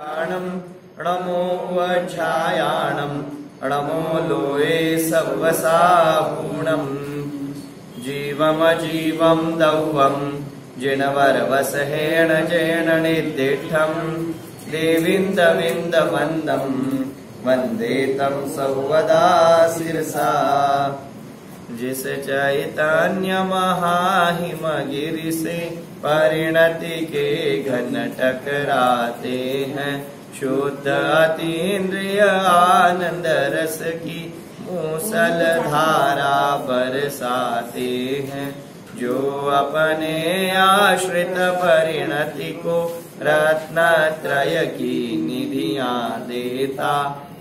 नमो वज्रायाणं नमो लोये सवसापूर्णं जीवमजीवं दौवं जिनवरवसहेण जैन निर्दिष्टं देवीन्दविन्दवन्दं वन्दे तं सर्वदा शिरसा। जिस चैतन्य महाहिमगिरि से परिणति के घन टकराते हैं, शुद्ध अतीन्द्रिय आनंद रस की मूसल धारा बरसाते हैं। जो अपने आश्रित परिणति को रत्नत्रय की निधियां देता,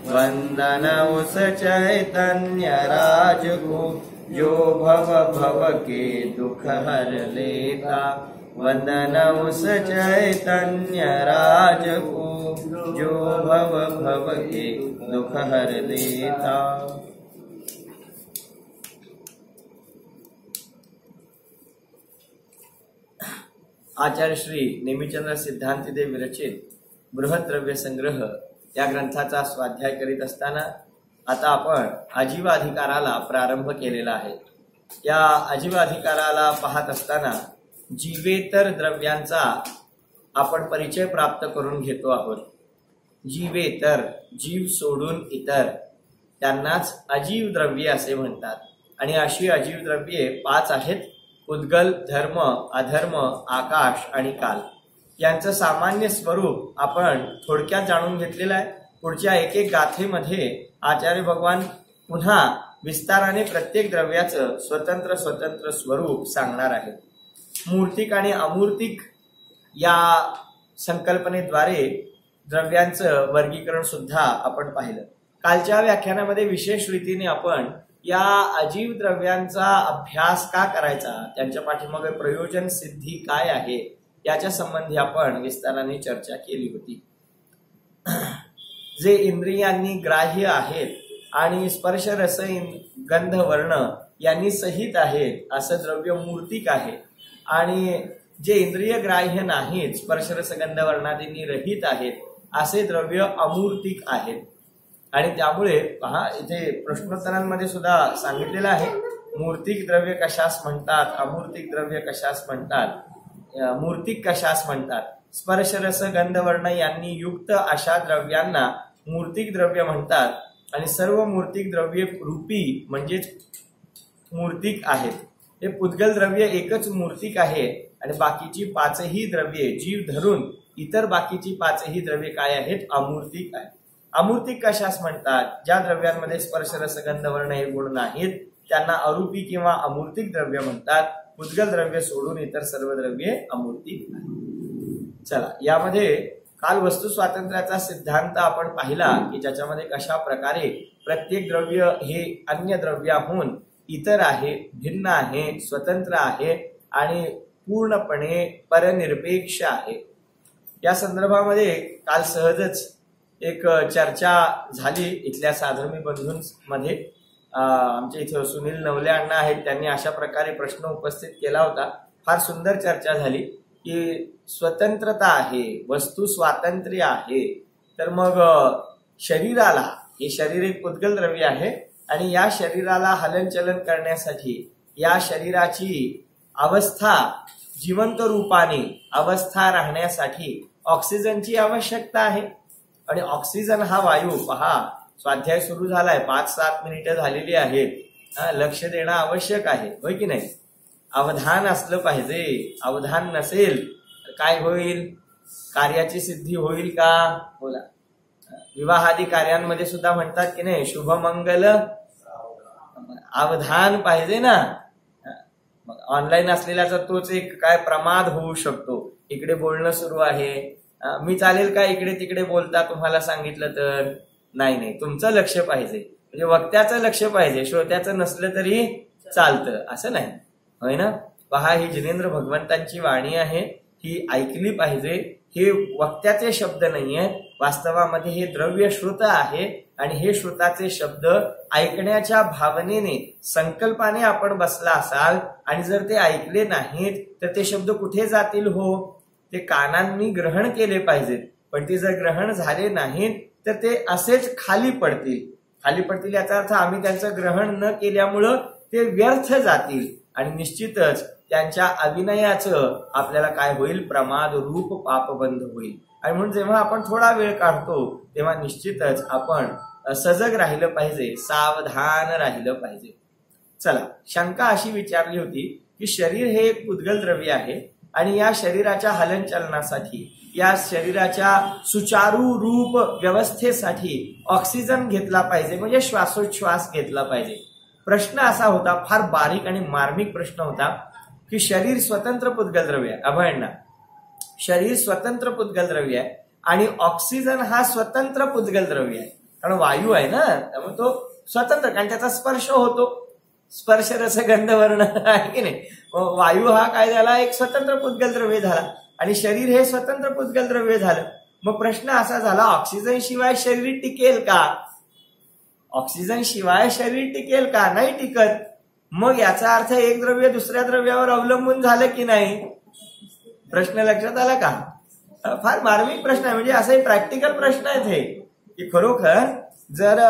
वंदन उस चैतन्य राज को जो भव भव के दुख हर लेता। वंदन उस चैतन्य राज को जो भव भव के दुख हर लेता। आचार्य श्री नेमिचंद्र सिद्धांतीदेव विरचित बृहद्रव्य संग्रह या ग्रंथाचा स्वाध्याय करीत असताना आता आपण आजीवाधिकाराला प्रारंभ केलेला आहे। या आजीवाधिकाराला पाहत असताना जीवेतर द्रव्यांचा आपण परिचय प्राप्त करून घेतो आहोत। जीवेतर, जीव सोडून इतर, त्यांनाच अजीव द्रव्ये असे म्हणतात। आणि अशी अजीव द्रव्ये 5 आहेत: उद्गल, धर्म, अधर्म, आकाश आणि काल। यांचं सामान्य स्वरूप आपण थोडक्यात जाणून घेतलेलं आहे। पुढच्या एक एक गाथेमध्ये आचार्य भगवान पुन्हा विस्ताराने प्रत्येक द्रव्याचं स्वतंत्र स्वतंत्र स्वरूप सांगणार आहेत। मूर्तिक आणि अमूर्तिक या संकल्पनेद्वारे द्रव्यांचं वर्गीकरण सुद्धा आपण पाहिलं। कालच्या व्याख्यानामध्ये विशेष रीतीने आपण या अजीव द्रव्यांचा अभ्यास का करायचा, त्यांच्या पाठीमागे प्रयोजन सिद्धी काय आहे याच्या संबंधी आपण विस्ताराने चर्चा केली होती। जे इंद्रियांनी ग्राह्य आहेत आणि स्पर्श रस गंध वर्ण यांनी सहित आहेत असं द्रव्य मूर्तिक आहे, आणि जे इंद्रिय ग्राह्य नाहीत, स्पर्श रस गंध वर्णादींनी रहित आहेत असे द्रव्य अमूर्तिक आहेत। आणि त्यामुळे पहा, इथे प्रश्नोत्तरांमध्ये सुद्धा सांगितलेलं आहे मूर्तिक द्रव्य कशास म्हणतात, अमूर्तिक द्रव्य कशास म्हणतात, मूर्तिक कशास म्हणतात। स्पर्श रस गंध वर्ण यांनी युक्त अशा द्रव्यांना मूर्तिक द्रव्य म्हणतात। आणि सर्व मूर्तिक द्रव्ये रूपी म्हणजेच मूर्तिक आहेत। हे पुद्गल द्रव्य एकच मूर्तिक आहे आणि बाकीची 5ही द्रव्ये जीव धरून इतर बाकीची 5ही द्रव्ये काय आहेत, अमूर्तिक आहेत। अमूर्तिक कशास म्हणतात? ज्या द्रव्यांमध्ये स्पर्श रस गंध वर्ण हे गुण नाहीत त्यांना अरूपी किंवा अमूर्तिक द्रव्य म्हणतात। पुद्गल द्रव्य सोडून इतर सर्व द्रव्ये अमूर्तिक आहेत। चला, यामध्ये काल वस्तू स्वातंत्र्याचा सिद्धांत आपण पाहिला की ज्याच्यामध्ये कशा प्रकारे प्रत्येक द्रव्य हे अन्य द्रव्याहून इतर आहे, भिन्न आहे, स्वतंत्र आहे आणि पूर्णपणे परनिरपेक्ष आहे। या संदर्भामध्ये काल सहजच एक चर्चा झाली इथल्या साधर्मी बंधूंमध्ये। आमच्या इथे सुनील नवले अण्णा आहेत, त्यांनी अशा प्रकारे प्रश्न उपस्थित केला होता। फार सुंदर चर्चा झाली की स्वतंत्रता आहे, वस्तू स्वातंत्र्य आहे, तर मग शरीराला, हे शरीर एक पुद्गल द्रव्य आहे आणि या शरीराला हलनचलन करण्यासाठी या शरीराची अवस्था जिवंत रूपाने अवस्था राहण्यासाठी ऑक्सिजनची आवश्यकता आहे। आणि ऑक्सिजन हा वायू, पहा स्वाध्याय सुरू झालाय, 5-7 मिनिटं झालेली आहेत, लक्ष देणं आवश्यक आहे, होय की नाही? अवधान असलं पाहिजे, अवधान नसेल तर काय होईल, कार्याची सिद्धी होईल का? बोला। विवाहादी कार्यांमध्ये सुद्धा म्हणतात की नाही, शुभमंगल, अवधान पाहिजे ना। मग ऑनलाईन असलेल्याचा तोच एक काय प्रमाद होऊ शकतो। इकडे बोलणं सुरू आहे, मी चालेल का इकडे तिकडे बोलता तुम्हाला सांगितलं तर? नाही, तुमचं लक्ष पाहिजे, म्हणजे वक्त्याचं लक्ष पाहिजे, श्रोत्याचं नसलं तरी चालतं असं नाही, होय ना? पहा, ही जिनेंद्र भगवंतांची वाणी आहे, ही ऐकली पाहिजे। हे वक्त्याचे शब्द नाहीये, वास्तवामध्ये हे द्रव्य श्रुत आहे आणि हे श्रुताचे शब्द ऐकण्याच्या भावनेने, संकल्पाने आपण बसला असाल आणि जर ते ऐकले नाहीत तर ते शब्द कुठे जातील हो? ते कानांनी ग्रहण केले पाहिजेत, पण ते जर ग्रहण झाले नाहीत तर ते असेच खाली पडतील याचा अर्थ आम्ही त्यांचं ग्रहण न केल्यामुळं ते व्यर्थ जातील आणि निश्चितच त्यांच्या अभिनयाचं आपल्याला काय होईल, प्रमाद रूप पापबंध होईल. आणि म्हणून जेव्हा आपण थोडा वेळ काढतो तेव्हा निश्चितच आपण सजग राहिलं पाहिजे, सावधान राहिलं पाहिजे. चला, शंका अशी विचारली होती की शरीर हे एक उद्गल द्रव्य आहे आणि या शरीराच्या हलनचलनासाठी, या शरीराच्या सुचारू रूप व्यवस्थेसाठी ऑक्सिजन घेतला पाहिजे, म्हणजे श्वासोच्छ्वास घेतला पाहिजे. प्रश्न असा होता, फार बारीक आणि मार्मिक प्रश्न होता की शरीर स्वतंत्र पुद्गल द्रव्य आहे. अभयण्णा, शरीर स्वतंत्र पुद्गल द्रव्य आहे आणि ऑक्सिजन हा स्वतंत्र पुद्गल द्रव्य आहे, कारण वायू आहे ना, त्यामुळे तो स्वतंत्र, कारण त्याचा स्पर्श होतो. स्पर्श रस गंध वर्ण आहे की नाही. वायू हा काय झाला, एक स्वतंत्र पुद्गल द्रव्य झाला आणि शरीर हे स्वतंत्र पुद्गल द्रव्य झालं. मग प्रश्न असा झाला, ऑक्सिजन शिवाय शरीर टिकेल का? ऑक्सिजन शिवाय शरीर टिकेल का? नाही टिकत. मग याचा अर्थ एक द्रव्य दुसऱ्या द्रव्यावर अवलंबून झालं की नाही? प्रश्न लक्षात आला का? फार मार्मिक प्रश्न आहे, म्हणजे असाही प्रॅक्टिकल प्रश्न आहेत हे, की खरोखर जर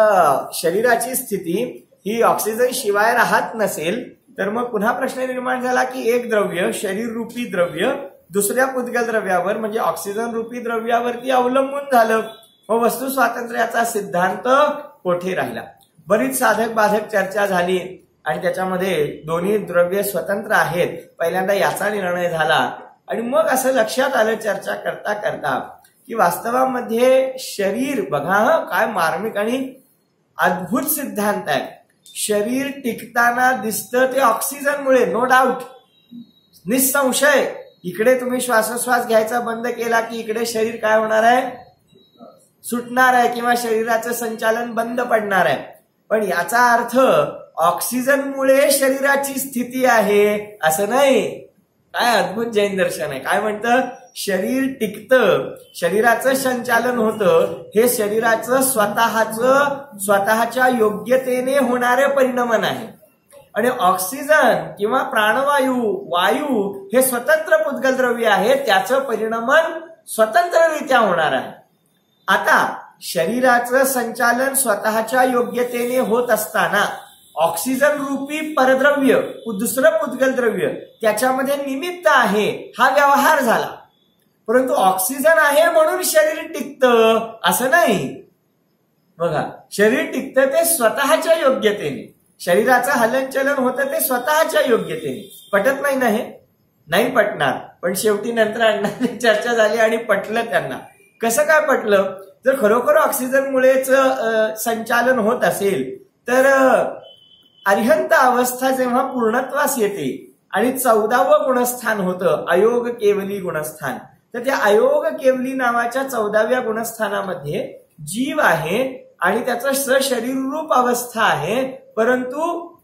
शरीराची स्थिती ही ऑक्सिजन शिवाय राहत नसेल तर मग पुन्हा प्रश्न निर्माण झाला की एक द्रव्य, शरीर रूपी द्रव्य दुसऱ्या पुद्गल द्रव्यावर म्हणजे ऑक्सिजन रूपी द्रव्यावरती अवलंबून झालं. मग वस्तू स्वातंत्र्याचा सिद्धांत कोठे राहिला? बरीच साधक बाधक चर्चा झाली आणि त्याच्यामध्ये दोन्ही द्रव्य स्वतंत्र आहेत, पहिल्यांदा याचा निर्णय झाला. आणि मग असं लक्षात आलं चर्चा करता करता की वास्तवामध्ये शरीर, बघा काय मार्मिक आणि अद्भुत सिद्धांत आहे. शरीर टिकताना दिसतं ते ऑक्सिजनमुळे, नो डाऊट, निसंशय. इकडे तुम्ही श्वासोश्वास घ्यायचा बंद केला की इकडे शरीर काय होणार आहे, सुटणार आहे किंवा शरीराचं संचालन बंद पडणार आहे. पण याचा अर्थ ऑक्सिजनमुळे शरीराची स्थिती आहे असं नाही. काय अद्भुत जैन दर्शन आहे. काय म्हणतं, शरीर टिकतं, शरीराचं संचालन होतं, हे शरीराचं स्वतःच्या योग्यतेने होणारे परिणमन आहे. आणि ऑक्सिजन किंवा प्राणवायू, वायू हे स्वतंत्र पुद्गल द्रव्य आहे, त्याचं परिणमन स्वतंत्ररित्या होणार आहे. आता शरीराचं संचालन स्वतःच्या योग्यतेने होत असताना ऑक्सिजन रूपी परद्रव्य, दुसरं पुद्गल द्रव्य त्याच्यामध्ये निमित्त आहे, हा व्यवहार झाला. परंतु ऑक्सिजन आहे म्हणून शरीर टिकतं असं नाही. बघा, शरीर टिकतं ते स्वतःच्या योग्यतेने, शरीराचं हलनचलन होतं ते स्वतःच्या योग्यतेने. पटत नाही ना हे? नाही पटणार, पण शेवटी नंतर अण्णांची चर्चा झाली आणि पटलं त्यांना. कसं काय पटलं? जर खरोखर ऑक्सिजनमुळेच संचालन होत असेल तर अर्हंत अवस्था जेव्हा पूर्णत्वास येते आणि 14वं गुणस्थान होतं अयोग केवली गुणस्थान, तर त्या अयोग केवली नावाच्या 14व्या गुणस्थानामध्ये जीव आहे आणि त्याचं सशरीर रूप अवस्था आहे, परंतु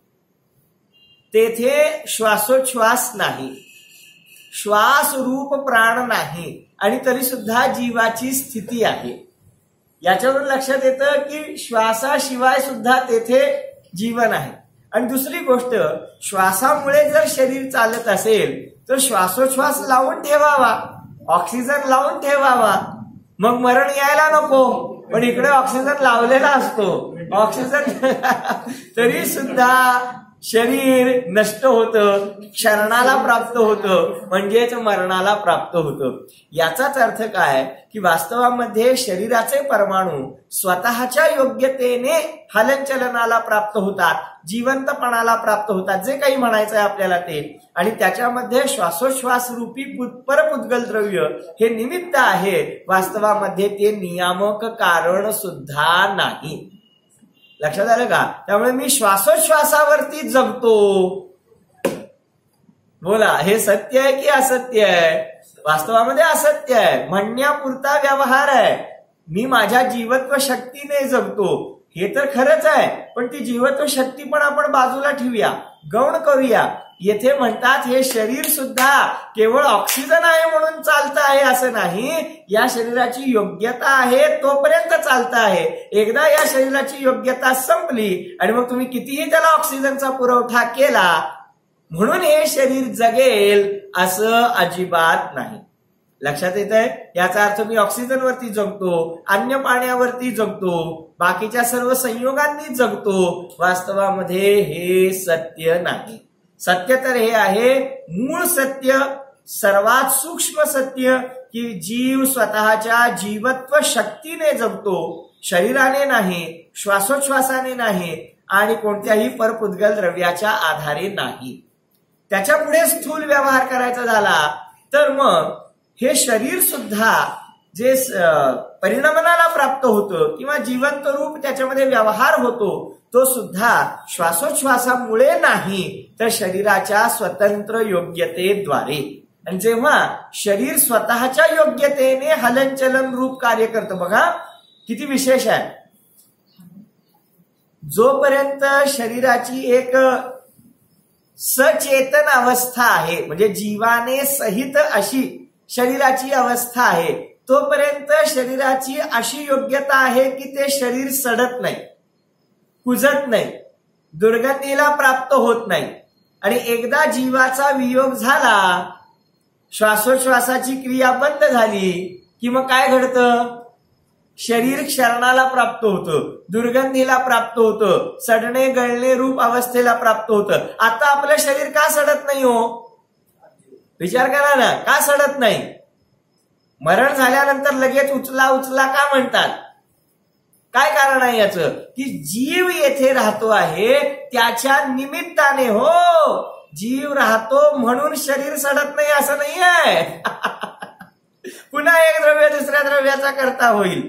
तेथे श्वासोच्छ्वास नाही, श्वास रूप प्राण नाही आणि तरी सुद्धा जीवाची स्थिती आहे. याच्यावरून लक्षात येतं की श्वासाशिवाय सुद्धा तेथे जीवन आहे. आणि दुसरी गोष्ट, श्वासामुळे जर शरीर चालत असेल तर श्वासोच्छ्वास लावून ठेवावा, ऑक्सिजन लावून ठेवावा, मग मरण यायला नको. पण इकडे ऑक्सिजन लावलेला असतो, ऑक्सिजन तरी सुद्धा शरीर नष्ट होतं, क्षरणाला प्राप्त होतं, म्हणजेच मरणाला प्राप्त होतं. याचाच अर्थ काय की वास्तवामध्ये शरीराचे परमाणू स्वतःच्या योग्यतेने हलनचलनाला प्राप्त होतात, जिवंतपणाला प्राप्त होतात, जे काही म्हणायचं आहे आपल्याला ते. आणि त्याच्यामध्ये श्वासोच्छ्वास रूपी परपुद्गल द्रव्य हे निमित्त आहे, वास्तवामध्ये ते नियामक कारण सुद्धा नाही. लक्षात आलं का? त्यामुळे मी श्वासोच्छ्वासावरती जगतो. बोला, हे सत्य आहे की असत्य आहे? वास्तवामध्ये असत्य आहे, म्हणण्यापुरता व्यवहार आहे. मी माझ्या जीवत्व शक्तीने जगतो हे तर खरंच आहे, पण ती जीवत्व शक्ती पण आपण बाजूला ठेवूया, गौण करूया. येथे म्हणतात हे शरीर सुद्धा केवळ ऑक्सिजन आहे म्हणून चालतं आहे असं नाही, या शरीराची योग्यता आहे तोपर्यंत चालतं आहे. एकदा या शरीराची योग्यता संपली आणि मग तुम्ही कितीही त्याला ऑक्सिजनचा पुरवठा केला म्हणून हे शरीर जगेल असं अजिबात नाही. लक्षात येत आहे? याचा अर्थ मी ऑक्सिजनवरती जगतो, अन्य पाण्यावरती जगतो, बाकीच्या सर्व संयोगांनी जगतो. वास्तवामध्ये हे सत्य नाही. सत्य तर हे आहे मूळ सत्य, सर्वात सूक्ष्म सत्य, की जीव स्वतःच्या जीवत्व शक्तीने जगतो, शरीराने नाही, श्वासोच्छवासाने नाही, आणि कोणत्याही परपुद्गल द्रव्याच्या आधारे नाही. त्याच्या पुढे स्थूल व्यवहार करायचा झाला तर मग हे शरीर सुद्धा जे परिणमनाला प्राप्त होतं किंवा जिवंत रूप त्याच्यामध्ये व्यवहार होतो, तो सुद्धा श्वासोच्छवासामुळे नाही तर शरीराच्या स्वतंत्र योग्यतेद्वारे. आणि जेव्हा शरीर स्वतःच्या योग्यतेने हलनचलन रूप कार्य करतं, बघा किती विशेष आहे. जोपर्यंत शरीराची एक सचेतन अवस्था आहे, म्हणजे जीवाने सहित अशी शरीराची अवस्था आहे, तोपर्यंत शरीराची अशी योग्यता आहे की ते शरीर सडत नाही, कुजत नाही, दुर्गंधीला प्राप्त होत नाही. आणि एकदा जीवाचा वियोग झाला, श्वासोच्छवासाची क्रिया बंद झाली की मग काय घडतं? शरीर क्षरणाला प्राप्त होतं, दुर्गंधीला प्राप्त होतं, सडणे गळणे रूप अवस्थेला प्राप्त होतं. आता आपलं शरीर का सडत नाही हो? विचार करा ना, का सडत नाही? मरण झाल्यानंतर लगेच उचला उचला का म्हणतात? काय कारण आहे याचं? की जीव येथे राहतो आहे त्याच्या निमित्ताने. हो, जीव राहतो म्हणून शरीर सडत नाही असं नाही आहे. पुन्हा एक द्रव्य दुसऱ्या द्रव्याचा करता होईल.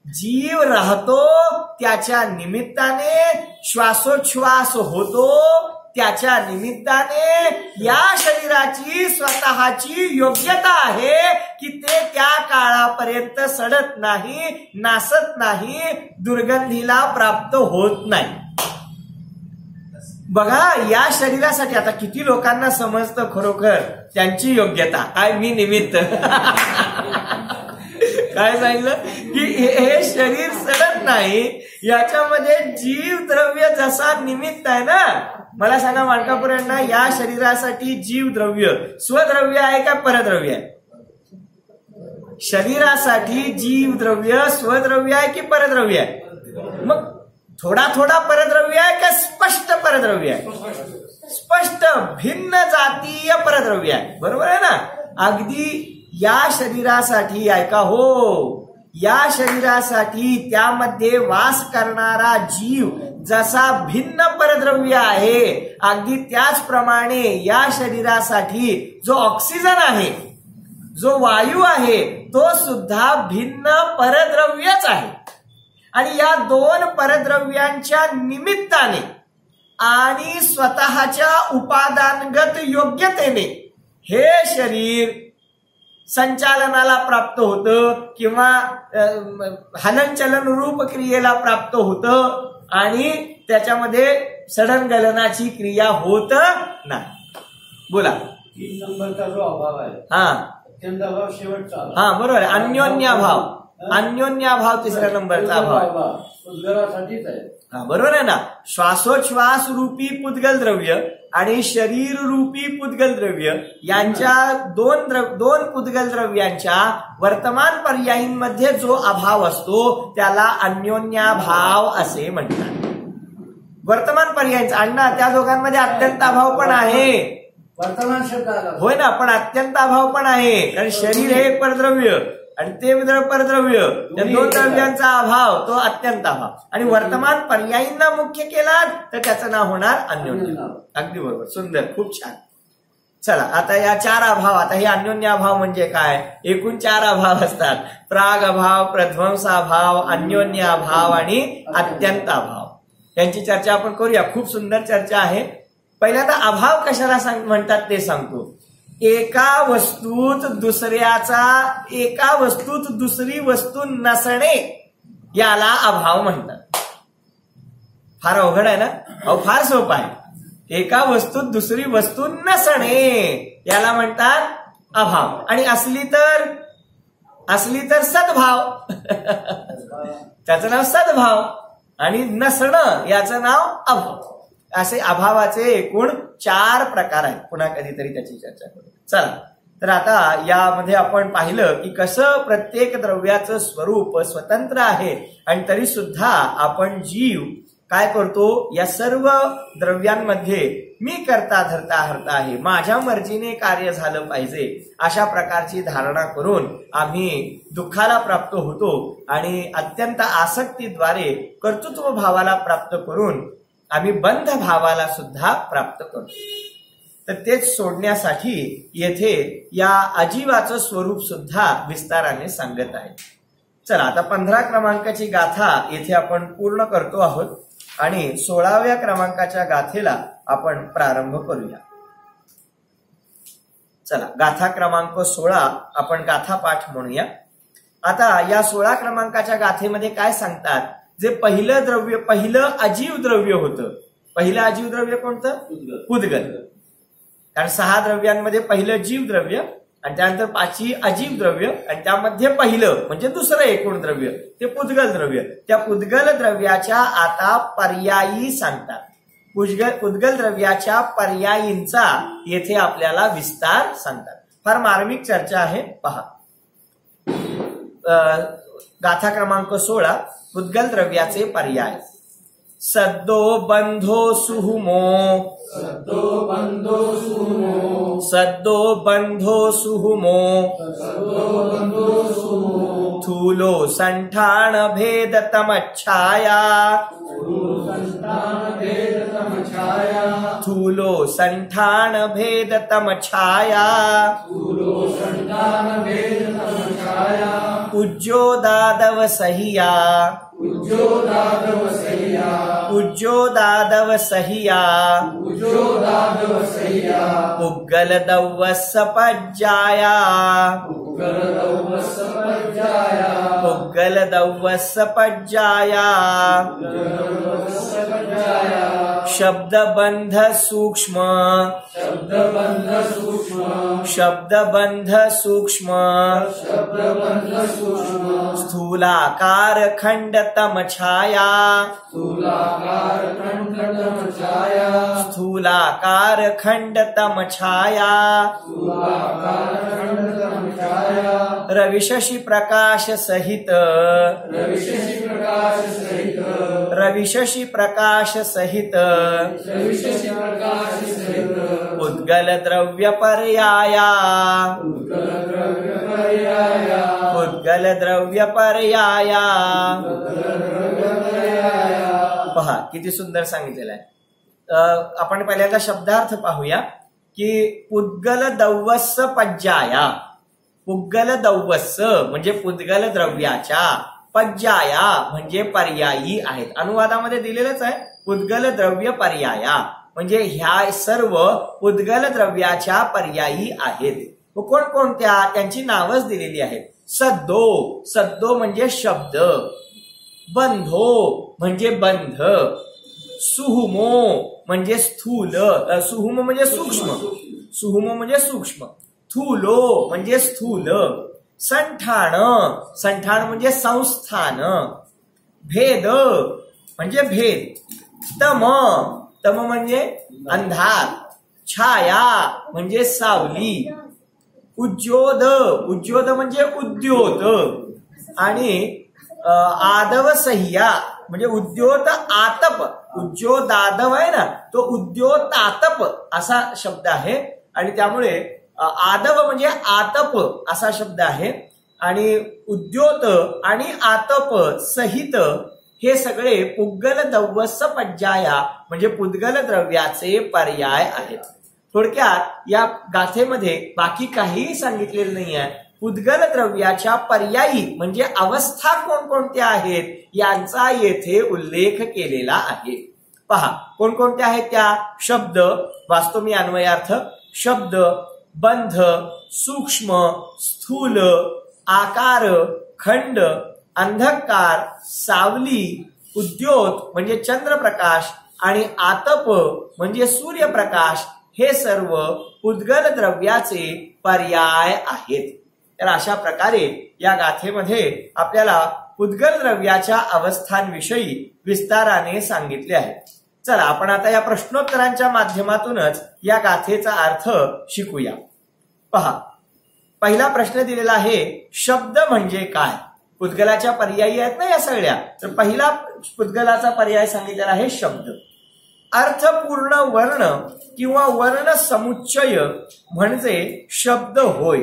जीव राहतो त्याच्या निमित्ताने, श्वासोच्छवास होतो त्याच्या निमित्ताने. या शरीराची स्वतःची योग्यता आहे की ते त्या काळापर्यंत सडत नाही, नासत नाही, दुर्गंधीला प्राप्त होत नाही. बघा या शरीरासाठी आता किती लोकांना समजतं खरोखर त्यांची योग्यता काय. मी निमित्त काय सांगितलं की हे शरीर सडत नाही, याच्यामध्ये जीव द्रव्य जसा निमित्त आहे ना. मला सांगा मालकापुरांना, या शरीरासाठी जीव द्रव्य स्वद्रव्य आहे का परद्रव्य आहे? शरीरासाठी जीव द्रव्य स्वद्रव्य आहे की परद्रव्य आहे? मग थोडा थोडा परद्रव्य आहे का स्पष्ट परद्रव्य आहे? स्पष्ट भिन्न जातीय परद्रव्य आहे. बरोबर आहे ना? अगदी या शरीरासाठी ऐका हो, या शरीरासाठी त्यामध्ये वास करणारा जीव जसा भिन्न परद्रव्य आहे, अगदी त्याचप्रमाणे या शरीरासाठी जो ऑक्सिजन आहे, जो वायू आहे, तो सुद्धा भिन्न परद्रव्यच आहे. आणि या दोन परद्रव्यांच्या निमित्ताने आणि स्वतःच्या उपादानगत योग्यतेने हे शरीर संचालनाला प्राप्त होतं किंवा हलनचलन रूप क्रियेला प्राप्त होतं आणि त्याच्यामध्ये सडनगलनाची क्रिया होत नाही. बोला. 3 नंबरचा जो अभाव आहे, हा अत्यंत अभाव शेवटचा. हा बरोबर आहे. अन्योन्याभाव, अन्योन्याभाव तिसऱ्या नंबरचा अभाव उद्गारासाठीच आहे. हा बरोबर आहे ना. श्वासोच्छवास रूपी पुद्गल द्रव्य आणि शरीर रूपी पुद्गल द्रव्य यांच्या दोन पुद्गल द्रव्यांच्या वर्तमान पर्यायींमध्ये जो अभाव असतो त्याला अन्योन्याभाव असे म्हणतात. वर्तमान पर्यायींचा अण्णा त्या दोघांमध्ये अत्यंत अभाव पण आहे. वर्तमान शब्द आला होय ना, पण अत्यंत अभाव पण आहे. कारण शरीर हे एक परद्रव्य आणि ते परद्रव्य, त्या दोन द्रव्यांचा अभाव तो अत्यंत अभाव. आणि वर्तमान पर्यायींना मुख्य केला तर त्याचं नाव होणार अन्योन्य. अगदी बरोबर, सुंदर, खूप छान. चला आता या 4 अभाव. आता हे अन्योन्य अभाव म्हणजे काय? एकूण 4 अभाव असतात. प्राग अभाव, प्रध्वंसाभाव, अन्योन्य अभाव आणि अत्यंत अभाव. यांची चर्चा आपण करूया. खूप सुंदर चर्चा आहे. पहिल्यांदा अभाव कशाला म्हणतात ते सांगतो. एका वस्तूत दुसरी वस्तू नसणे याला अभाव म्हणतात. फार अवघड आहे ना? अहो फार सोपं आहे. एका वस्तूत दुसरी वस्तू नसणे याला म्हणतात अभाव. आणि असली तर सद्भाव, त्याचं नाव सद्भाव, आणि नसणं याचं नाव अभाव. असे अभावाचे एकूण 4 प्रकार आहेत. पुन्हा कधीतरी त्याची चर्चा करू. चला तर आता यामध्ये आपण पाहिलं की कसं प्रत्येक द्रव्याचं स्वरूप स्वतंत्र आहे आणि तरी सुद्धा आपण जीव काय करतो, या सर्व द्रव्यांमध्ये मी करता धरता हरता आहे, माझ्या मर्जीने कार्य झालं पाहिजे, अशा प्रकारची धारणा करून आम्ही दुःखाला प्राप्त होतो आणि अत्यंत आसक्तीद्वारे कर्तृत्व भावाला प्राप्त करून आम्ही बंध भावाला सुद्धा प्राप्त करतो. तर तेच सोडण्यासाठी येथे या अजीवाचं स्वरूप सुद्धा विस्ताराने सांगत आहे. चला आता 15 क्रमांकाची गाथा येथे आपण पूर्ण करतो आहोत आणि 16व्या क्रमांकाच्या गाथेला आपण प्रारंभ करूया. चला गाथा क्रमांक 16 आपण गाथा पाठ म्हणूया. आता या 16 क्रमांकाच्या गाथेमध्ये काय सांगतात, जे पहिलं द्रव्य, पहिलं अजीव द्रव्य होतं, पहिलं अजीव द्रव्य कोणतं, पुद्गल. कारण 6 द्रव्यांमध्ये पहिलं जीव द्रव्य आणि त्यानंतर 5 अजीव द्रव्य आणि त्यामध्ये पहिलं म्हणजे दुसरं एकूण द्रव्य ते पुद्गल द्रव्य. त्या पुद्गल द्रव्याच्या आता पर्यायी सांगतात. पुद्गल द्रव्याच्या पर्यायींचा येथे आपल्याला विस्तार सांगतात. फार मार्मिक चर्चा आहे, पहा. गाथा क्रमांक 16 पुद्गल द्रव्याचे पर्याय. सद्दो बंधो सुहुमो, सद्दो बंधो सुहुमो, सद्दो बंधो सुहुमो, सद्दो बंधो सुहुमो, थूलो संठान भेद तमच्छाया, थूलो संठान भेद तमच्छाया, थूलो संठान भेद तमच्छाया, थूलो संठान भेद तमच्छाया, उज्जोदादव सहिया, उज्जोदादव सहिया, उज्जोदादव सहिया, उज्जोदादव सहिया, पुग्गल दव्वस पज्जाया, पुग्गल दव्वस पज्जाया, पुग्गल दव्वस पज्जाया, शब्दबंध सूक्ष्म, शब्दबंध सूक्ष्म, शब्दबंध सूक्ष्म, शब्दबंध सूक्ष्म, स्थूलाकार खंड तमछाया, स्थूलाकार खंड तमच्छाया, स्थूलाकार खंड तमछाया, स्थूलाकार खंड तमच्छाया, रविशशि प्रकाश सहित, रविशशि प्रकाश सहित, रविशशि प्रकाश सहित, रविशशि प्रकाश सहित, पुद्गल द्रव्य पर्याया, पुद्गल द्रव्य पर्याया, पुद्गल द्रव्य पर्याया. पहा किती सुंदर सांगितलेलं आहे. आपण पहिल्यांदा शब्दार्थ पाहूया की पुद्गल दव्वस पज्जाया, पुद्गल दव्वस म्हणजे पुद्गल द्रव्याच्या, पज्जाया म्हणजे पर्यायी आहेत. अनुवादामध्ये दिलेलंच आहे पुद्गल द्रव्य पर्याया, म्हणजे ह्या सर्व पुद्गल द्रव्याच्या पर्यायी आहेत. कोणकोणत्या, त्यांची नावच दिलेली आहेत. सद्दो, सद्दो म्हणजे शब्द, बंधो म्हणजे बंध, सुहुमो म्हणजे स्थूल, सुहुम म्हणजे सूक्ष्म, सुहुम म्हणजे सूक्ष्म, थूलो म्हणजे स्थूल, संठाण, संठाण म्हणजे संस्थान, भेद म्हणजे भेद, तम, तम म्हणजे अंधार, छाया म्हणजे सावली, उज्जोद, उज्जोद म्हणजे उद्योत आणि आदव सह्या म्हणजे उद्योत आतप, उज्जोदादव आहे ना तो उद्योत आतप असा शब्द आहे आणि त्यामुळे आदव म्हणजे आतप असा शब्द आहे आणि उद्योत आणि आतप सहित हे सगळे पुद्गल दव्वस पज्जाया म्हणजे पुद्गल द्रव्याचे पर्याय आहेत. थोडक्यात या गाथेमध्ये बाकी काहीही सांगितलेलं नाही आहे. पुद्गल द्रव्याच्या पर्यायी म्हणजे अवस्था कोणकोणत्या आहेत यांचा येथे उल्लेख केलेला आहे. पहा कोणकोणत्या आहेत त्या. शब्द, वाचतो मी अन्वयार्थ. शब्द, बंध, सूक्ष्म, स्थूल, आकार, खंड, अंधकार, सावली, उद्योत म्हणजे चंद्रप्रकाश आणि आतप म्हणजे सूर्यप्रकाश हे सर्व पुद्गल द्रव्याचे पर्याय आहेत. तर अशा प्रकारे या गाथेमध्ये आपल्याला पुद्गल द्रव्याच्या अवस्थांविषयी विस्ताराने सांगितले आहे. चला आपण आता या प्रश्नोत्तरांच्या माध्यमातूनच या गाथेचा अर्थ शिकूया. पहा पहिला प्रश्न दिलेला आहे, शब्द म्हणजे काय? पुद्गलाच्या पर्यायी आहेत ना या सगळ्या. तर पहिला पुद्गलाचा पर्याय सांगितलेला आहे शब्द. अर्थपूर्ण वर्ण किंवा वर्ण समुच्चय म्हणजे शब्द होय.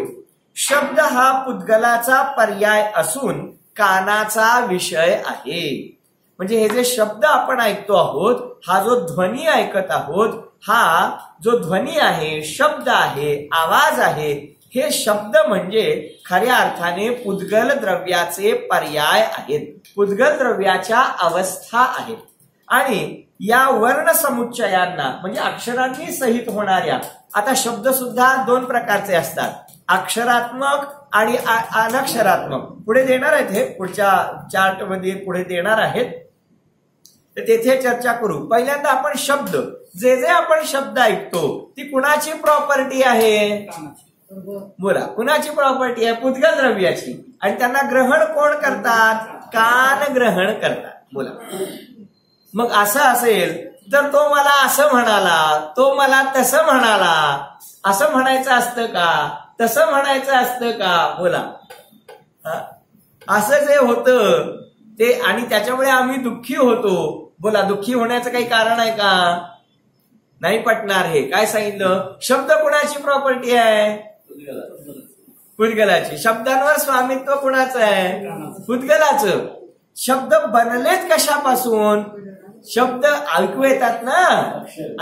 शब्द हा पुद्गलाचा पर्याय असून कानाचा विषय आहे. म्हणजे हे जे शब्द आपण ऐकतो आहोत, हा जो ध्वनी ऐकत आहोत, हा जो ध्वनी आहे, शब्द आहे, आवाज आहे, हे शब्द म्हणजे खऱ्या अर्थाने पुद्गल द्रव्याचे पर्याय आहेत, पुद्गल द्रव्याच्या अवस्था आहेत. आणि या वर्ण समुच्चयांना म्हणजे अक्षरांनी सहित होणाऱ्या, आता शब्द सुद्धा दोन प्रकारचे असतात, अक्षरात्मक आणि अनक्षरात्मक. पुढे देणार आहेत, हे पुढच्या चार्ट मध्ये पुढे देणार आहेत, तर तेथे चर्चा करू. पहिल्यांदा आपण शब्द, जे जे आपण शब्द ऐकतो ती कुणाची प्रॉपर्टी आहे? बोला, कुणाची प्रॉपर्टी आहे? पुद्गल द्रव्याची. आणि त्यांना ग्रहण कोण करतात? कान ग्रहण करतात. बोला, मग असं असेल तर तो मला असं म्हणाला, तो मला तसं म्हणाला, असं म्हणायचं असतं का? तसं म्हणायचं असतं का? बोला, असं जे होतं ते, आणि त्याच्यामुळे आम्ही दुःखी होतो. बोला, दुःखी होण्याचं काही कारण आहे का? नाही पटणार. हे काय सांगितलं? शब्द कुणाची प्रॉपर्टी आहे? पुद्गलाची. शब्दांवर स्वामित्व कुणाचं आहे? पुद्गलाचं. शब्द बनलेत कशापासून? शब्द ऐकू येतात ना,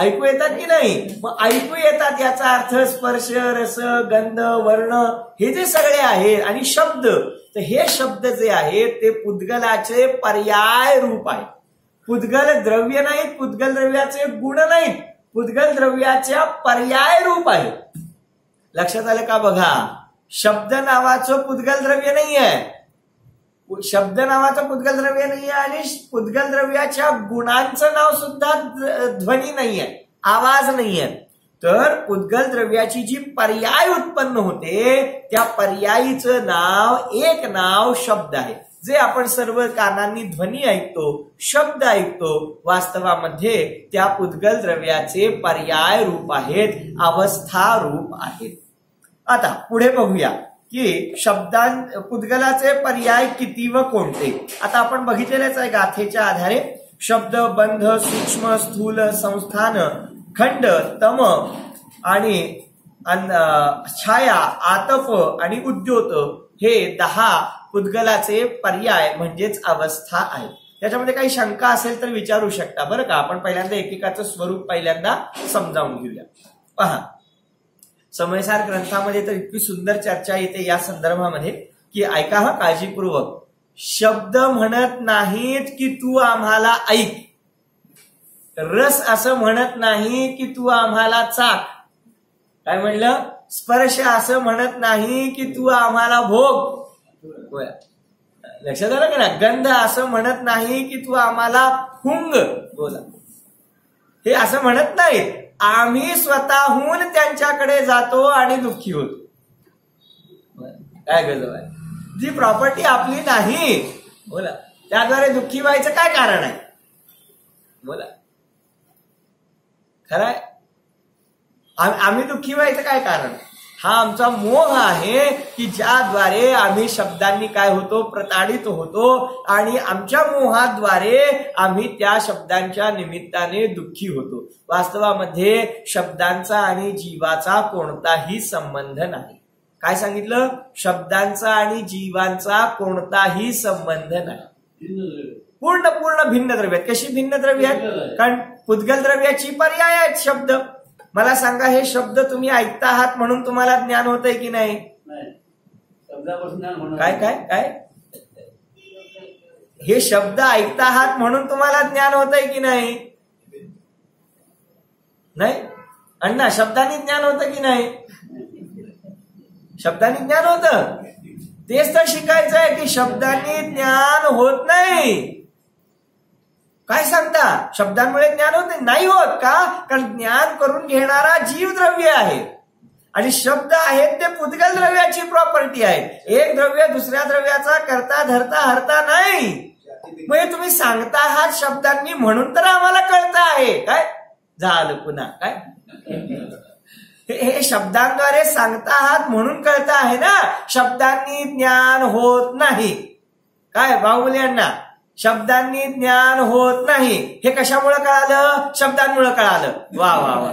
ऐकू येतात की नाही? मग ऐकू येतात याचा अर्थ स्पर्श, रस, गंध, वर्ण हे जे सगळे आहेत, आणि शब्द, तर हे शब्द जे आहेत ते पुद्गलाचे पर्याय रूप आहे. पुद्गल द्रव्य नाहीत, पुद्गल द्रव्याचे गुण नाहीत, पुद्गल द्रव्याच्या पर्याय रूप आहे. लक्षात आलं का? बघा, शब्द नावाचं पुद्गल द्रव्य नाही आहे, शब्द नावाचं पुद्गल द्रव्य नाहीये, आणि पुद्गल द्रव्याच्या गुणांचं नाव सुद्धा ध्वनी नाहीये, आवाज नाहीये. तर पुद्गल द्रव्याची जी पर्याय उत्पन्न होते त्या पर्यायीचं नाव, एक नाव शब्द आहे. जे आपण सर्व कानांनी ध्वनी ऐकतो, शब्द ऐकतो, वास्तवामध्ये त्या पुद्गल द्रव्याचे पर्याय रूप आहेत, अवस्था रूप आहेत. आता पुढे बघूया की पुद्गलाचे पर्याय किती व कोणते. आता आपण बघितलेलेच आहे गाथेच्या आधारे. शब्द, बंध, सूक्ष्म, स्थूल, संस्थान, खंड, तम आणि छाया, आतप आणि उद्योत हे 10 पुद्गलाचे पर्याय म्हणजेच अवस्था आहेत. त्याच्यामध्ये काही शंका असेल तर विचारू शकता बरं का. आपण पहिल्यांदा एकेकाचं स्वरूप पहिल्यांदा समजावून घेऊया. पहा, समयसार ग्रंथामध्ये तर इतकी सुंदर चर्चा येते या संदर्भामध्ये की ऐका हा काळजीपूर्वक. शब्द म्हणत नाहीत की तू आम्हाला ऐक, रस असं म्हणत नाही की तू आम्हाला चाक, काय म्हणलं? स्पर्श असं म्हणत नाही की तू आम्हाला भोग, लक्षात आलं का ना? गंध असं म्हणत नाही की तू आम्हाला फुंग, बोला, हे असं म्हणत नाहीत. आम्ही स्वतःहून त्यांच्याकडे जातो आणि दुःखी होतो. काय गजब आहे. जी प्रॉपर्टी आपली नाही, बोला, त्याद्वारे दुःखी व्हायचं काय कारण आहे? बोला, खरंय, आम्ही दुःखी व्हायचं काय कारण? हा आमचा मोह आहे की ज्याद्वारे आम्ही शब्दांनी काय होतो? प्रताडित होतो, आणि आमच्या मोहाद्वारे आम्ही त्या शब्दांच्या निमित्ताने दुःखी होतो. वास्तवामध्ये शब्दांचा आणि जीवाचा कोणताही संबंध नाही. काय सांगितलं? शब्दांचा आणि जीवांचा कोणताही संबंध नाही. पूर्ण भिन्न द्रव्य आहेत. कशी भिन्न द्रव्य आहेत? कारण पुद्गल द्रव्याची पर्याय आहेत शब्द. मला सांगा, हे शब्द तुम्ही ऐकता आहात म्हणून तुम्हाला ज्ञान होतंय की नाही? काय काय काय हे शब्द ऐकता आहात म्हणून तुम्हाला ज्ञान होतंय की नाही? नाही अण्णा, शब्दांनी ज्ञान होतं की नाही? शब्दांनी ज्ञान होतं. तेच तर शिकायचं आहे की शब्दांनी ज्ञान होत नाही. काय सांगता? शब्दांमुळे ज्ञान होत नाही होत का? कारण ज्ञान करून घेणारा जीव द्रव्य आहे आणि शब्द आहेत ते पुद्गल द्रव्याची प्रॉपर्टी आहे. एक द्रव्य दुसऱ्या द्रव्याचा करता धरता हरता नाही. म्हणजे तुम्ही सांगता आहात शब्दांनी म्हणून तर आम्हाला कळतं आहे. काय झालं पुन्हा? काय हे शब्दांद्वारे सांगता आहात म्हणून कळतं आहे ना. शब्दांनी ज्ञान होत नाही. काय बाहुबली अण्णा, शब्दांनी ज्ञान होत नाही हे कशामुळे कळालं? शब्दांमुळे कळालं. वा वा वा.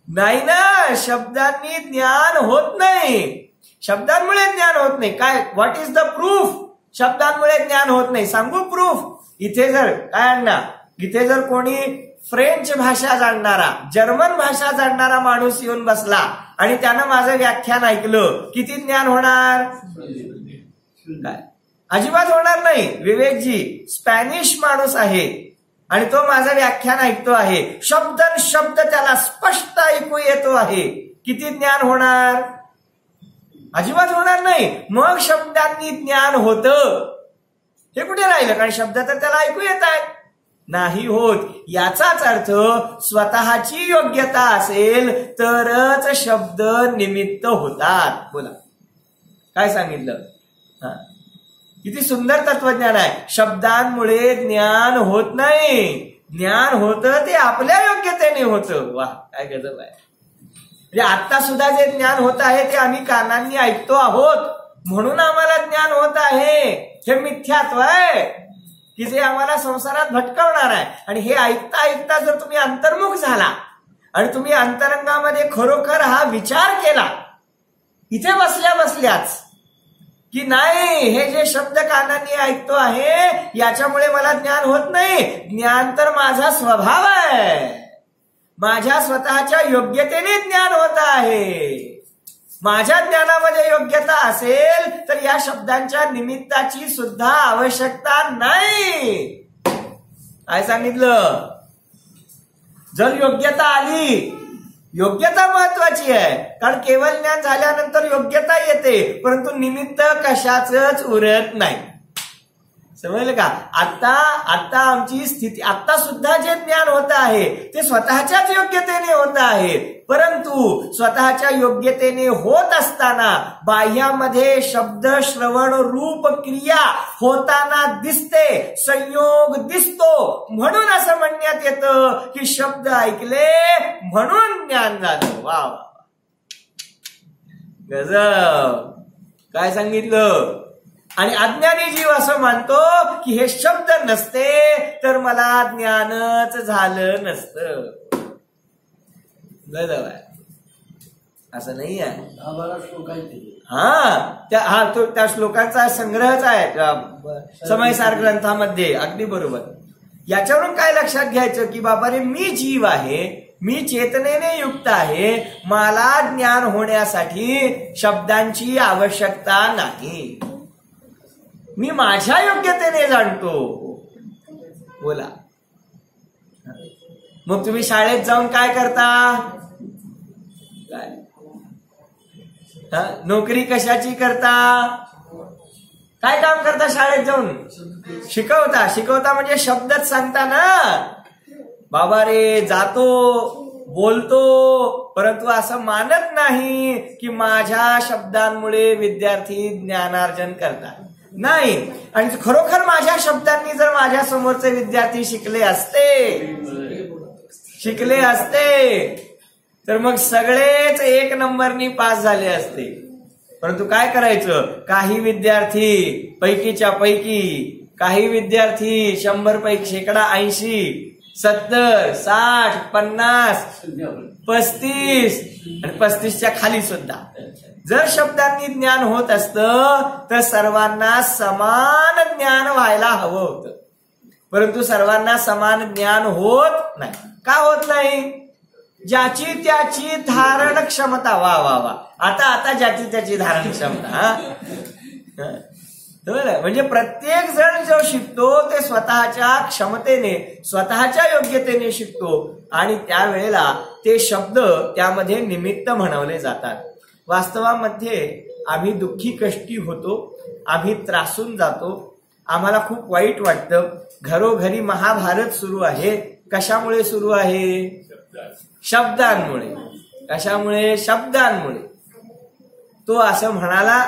नाही ना, शब्दांनी ज्ञान होत नाही. शब्दांमुळे ज्ञान होत नाही. काय, व्हॉट इज द प्रूफ? शब्दांमुळे ज्ञान होत नाही. सांगू प्रूफ? इथे जर काय अण्णा, इथे जर कोणी फ्रेंच भाषा जाणणारा, जर्मन भाषा जाणणारा माणूस येऊन बसला आणि त्यानं माझं व्याख्यान ऐकलं, किती ज्ञान होणार? काय, अजिबात होणार नाही. विवेकजी स्पॅनिश माणूस आहे आणि तो माझं व्याख्यान ऐकतो आहे, शब्द शब्द त्याला स्पष्ट ऐकू येतो आहे, किती ज्ञान होणार? अजिबात होणार नाही. मग शब्दांनी ज्ञान होतं हे कुठे राहिलं? कारण शब्द तर त्याला ऐकू येत आहे. नाही होत. याचाच अर्थ स्वतःची योग्यता असेल तरच शब्द निमित्त होतात. बोला काय सांगितलं? किती सुंदर तत्वज्ञान आहे. शब्दांमुळे ज्ञान होत नाही, ज्ञान होतं ते आपल्या योग्यतेने होतं. वा, काय गजब आहे. म्हणजे आता सुद्धा जे ज्ञान होत आहे ते आम्ही कानांनी ऐकतो आहोत म्हणून आम्हाला ज्ञान होत आहे. हे मिथ्यात्व आहे की जे आम्हाला संसारात भटकवणार आहे. आणि हे ऐकता ऐकता जर तुम्ही अंतर्मुख झाला आणि तुम्ही अंतरंगामध्ये खरोखर हा विचार केला इथे बसल्या बसल्याच की नाही, हे जे शब्द कानांनी ऐकतो आहे याच्यामुळे मला ज्ञान होत नाही, ज्ञान तर माझा स्वभाव आहे, माझ्या स्वतःच्या योग्यतेने ज्ञान होत आहे. माझ्या ज्ञानामध्ये योग्यता असेल तर या शब्दांच्या निमित्ताची सुद्धा आवश्यकता नाही. काय सांगितलं? जर योग्यता आली, योग्यता महत्वाची आहे, कारण केवळ ज्ञान झाल्यानंतर योग्यता येते परंतु निमित्त कशाचंच उरत नाही. समजलं का? आता आमची स्थिती, आता सुद्धा जे ज्ञान होत आहे ते स्वतःच्याच योग्यतेने होत आहे, परंतु स्वतःच्या योग्यतेने होत असताना बाह्यामध्ये शब्द श्रवण रूप क्रिया होताना दिसते, संयोग दिसतो, म्हणून असं म्हणण्यात येतं की शब्द ऐकले म्हणून ज्ञान झालं. वा वा, गजब. काय सांगितलं? आणि अज्ञानी जीव असं मानतो की हे शब्द नसते तर मला ज्ञानच झालं नसतं. असं नाही आहे. त्या श्लोकांचा संग्रहच आहे समयसार ग्रंथामध्ये. अगदी बरोबर. याच्यावरून काय लक्षात घ्यायचं की बाबा रे, मी जीव आहे, मी चेतनेने युक्त आहे, मला ज्ञान होण्यासाठी शब्दांची आवश्यकता नाही, मी माझ्या योग्यतेने जाणतो. बोला. मग तुम्ही शाळेत जाऊन काय करता? नोकरी कशाची करता? काय काम करता शाळेत जाऊन? शिकवता. शिकवता म्हणजे शब्दच सांगता ना. बाबा रे, जातो, बोलतो, परंतु असं मानत नाही की माझ्या शब्दांमुळे विद्यार्थी ज्ञानार्जन करतात. नाही. आणि खरोखर माझ्या शब्दांनी जर माझ्या समोरचे विद्यार्थी शिकले असते तर मग सगळेच 1 नंबरनी पास झाले असते. परंतु काय करायचं? काही विद्यार्थी पैकीच्या पैकी, काही विद्यार्थी 100 पैकी 80, 70, 60, 50, 35 आणि 35च्या खाली सुद्धा जर शब्दांनी ज्ञान होत असतं तर सर्वांना समान ज्ञान व्हायला हवं होतं, परंतु सर्वांना समान ज्ञान होत नाही. का होत नाही? ज्याची त्याची धारण क्षमता. वा वा वा. आता ज्याची त्याची धारण क्षमता. म्हणजे प्रत्येक जण जो शिकतो ते स्वतःच्या क्षमतेने, स्वतःच्या योग्यतेने शिकतो आणि त्यावेळेला ते शब्द त्यामध्ये निमित्त म्हणवले जातात. वास्तवामध्ये आम्ही दुःखी कष्टी होतो, आम्ही त्रासून जातो, आम्हाला खूप वाईट वाटतं. घरोघरी महाभारत सुरू आहे. कशामुळे सुरू आहे? शब्दांमुळे. कशामुळे? शब्दांमुळे. तो असं म्हणाला,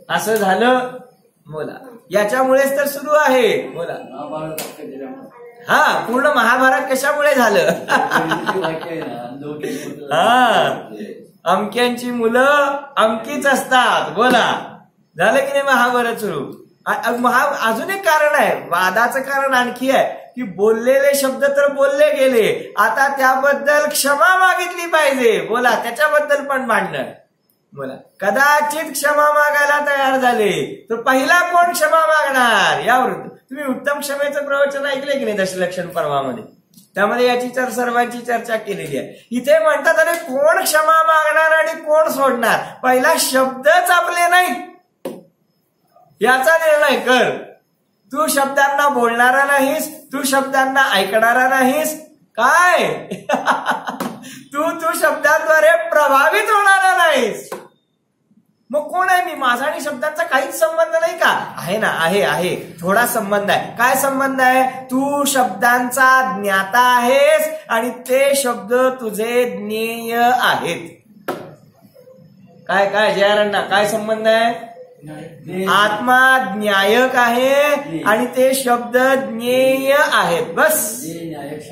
असं झालं. बोला. याच्यामुळेच तर सुरू आहे. बोला. पूर्ण महाभारत कशामुळे झालं? अमक्यांची मुलं अमकीच असतात. बोला, झालं की नाही महाभारत सुरू? अजून एक कारण आहे, वादाचं कारण आणखी आहे की बोललेले शब्द तर बोलले गेले, आता त्याबद्दल क्षमा मागितली पाहिजे. बोला, त्याच्याबद्दल पण भांडण. बोला, कदाचित क्षमा मागायला तयार झाले तर पहिला कोण क्षमा मागणार? यावर तुम्ही उत्तम क्षमेचं प्रवचन ऐकले की नाही दशलक्षण पर्वामध्ये? त्यामध्ये याची सर्वांची चर्चा केलेली आहे. इथे म्हणतात, अरे कोण क्षमा मागणार आणि कोण सोडणार? पहिला शब्दच आपले नाही याचा निर्णय कर. तू शब्दांना बोलणारा नाहीस, तू शब्दांना ऐकणारा नाहीस, काय तू शब्दांद्वारे प्रभावित होणारा नाहीस. मग कोण आहे मी? माझा आणि शब्दांचा काहीच संबंध नाही का? आहे ना, आहे थोडा संबंध आहे. काय संबंध आहे? तू शब्दांचा ज्ञाता आहेस आणि ते शब्द तुझे ज्ञेय आहेत. काय जयारण्णा, काय संबंध आहे? आत्मा ज्ञायक आहे आणि ते शब्द ज्ञेय आहेत. बस,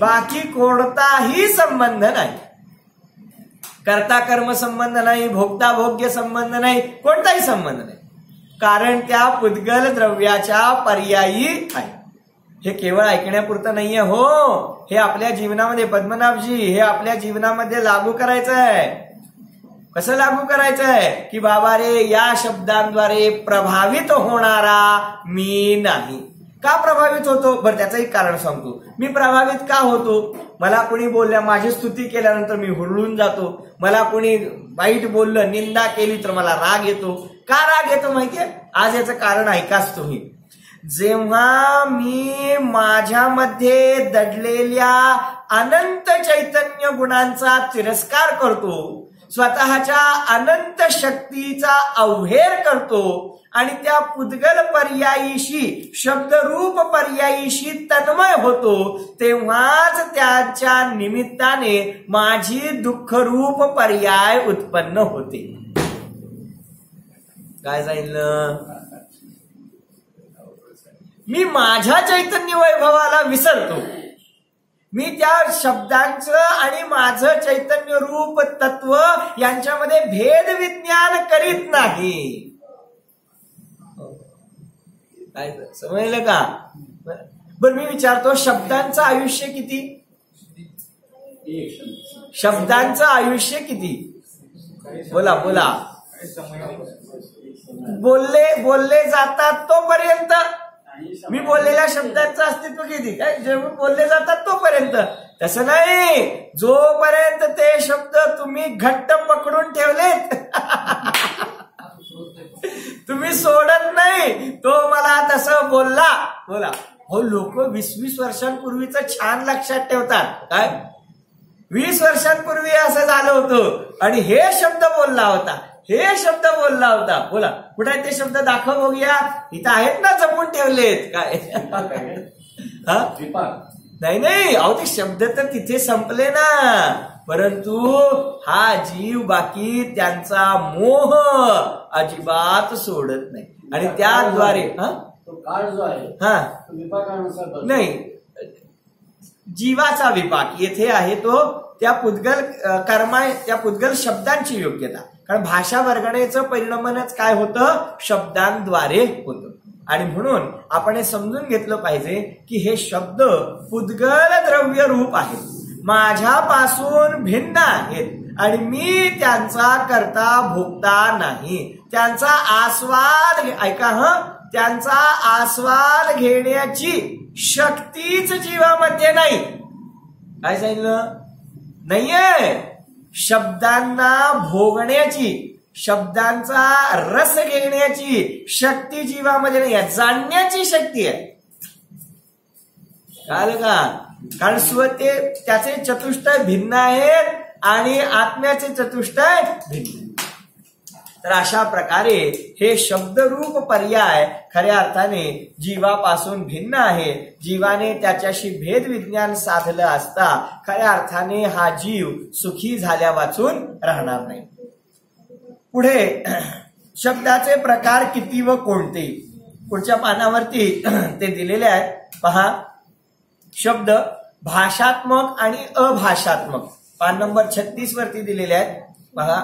बाकी कोणताही संबंध नाही. कर्ता कर्म संबंध नाही, भोक्ता भोग्य संबंध नाही, कोणताही संबंध नाही. कारण त्या पुद्गल द्रव्याच्या पर्यायी आहे. हे केवळ ऐकण्यापुरतं नाहीये हो, हे आपल्या जीवनामध्ये, पद्मनाभजी, हे आपल्या जीवनामध्ये लागू करायचं आहे. कसं लागू करायचं आहे? की बाबा रे, या शब्दांद्वारे प्रभावित होणारा मी नाही. का प्रभावित होतो? बरं, त्याचं एक कारण सांगतो. मी प्रभावित का होतो? मला कोणी बोलल्या, माझी स्तुती केल्यानंतर मी हुरळून जातो. मला कोणी वाईट बोललं, निंदा केली तर मला राग येतो. का राग येतो माहितीये? आज याचं कारण ऐकाच तुम्ही. जेव्हा मी माझ्यामध्ये दडलेल्या अनंत चैतन्य गुणांचा तिरस्कार करतो, स्वतःच्या अनंत शक्तीचा अवहेर करतो आणि त्या पुद्गल पर्यायीशी, शब्दरूप पर्यायीशी तन्मय होतो, तेव्हाच त्याच्या निमित्ताने माझी दुःखरूप पर्याय उत्पन्न होते. काय सांगितलं? मी माझ्या चैतन्य वैभवाला विसरतो. मी त्या शब्दांचं आणि माझं चैतन्य रूप तत्व यांच्यामध्ये भेद विज्ञान करीत नाही. काय समजलं का? बरं, मी विचारतो, शब्दांचं आयुष्य किती? शब्दांचं आयुष्य किती? बोला. बोलले जातात तोपर्यंत. मी बोललेल्या शब्दांचं अस्तित्व किती? काय जेव्हा बोलले जातात तोपर्यंत. तसं नाही, जोपर्यंत ते शब्द तुम्ही घट्ट पकडून ठेवलेत तुम्ही सोडत नाही, तो मला तसं बोलला. बोला हो, लोक 20-20 वर्षांपूर्वीच छान लक्षात ठेवतात. काय 20 वर्षांपूर्वी असं झालं होतं आणि हे शब्द बोलला होता, हे शब्द बोलला होता. बोला, कुठे आहेत ते शब्द? दाखव बघूया. इथं आहेत ना, जपून ठेवलेत. काय नाही, अहो ते शब्द तर तिथे संपले ना, परंतु हा जीव बाकी त्यांचा मोह अजिबात सोडत नाही आणि त्याद्वारे काळ जो आहे विपाकानुसार नाही, जीवाचा विपाक येथे आहे तो त्या पुद्गल त्या पुद्गल शब्दांची योग्यता. कारण भाषा वर्गणेचं परिणमनच काय होतं? शब्दांद्वारे होतं. आणि म्हणून आपण हे समजून घेतलं पाहिजे की हे शब्द पुद्गल द्रव्य रूप आहेत, माझ्यापासून भिन्न आहेत आणि मी त्यांचा करता भोगता नाही. त्यांचा आस्वाद, ऐका त्यांचा आस्वाद घेण्याची शक्तीच जीवामध्ये नाही. काय सांगितलं? नाहीये. शब्दांना भोगण्याची, शब्दांचा रस घेण्याची शक्ती जीवामध्ये नाही आहे, जाणण्याची शक्ती आहे. कळलं का? कारण त्याचे चतुष्टय भिन्न आहेत आणि आत्म्याचे चतुष्टय भिन्न. तर अशा प्रकारे हे शब्दरूप पर्याय खऱ्या अर्थाने जीवापासून भिन्न आहे. जीवाने त्याच्याशी भेद विज्ञान साधलं असता खऱ्या अर्थाने हा जीव सुखी झाल्या वाचून राहणार नाही. पुढे शब्दाचे प्रकार किती व कोणते? पुढच्या पानावरती ते दिलेले आहेत. पहा, शब्द भाषात्मक आणि अभाषात्मक पान नंबर 36 वरती दिलेले आहेत बघा.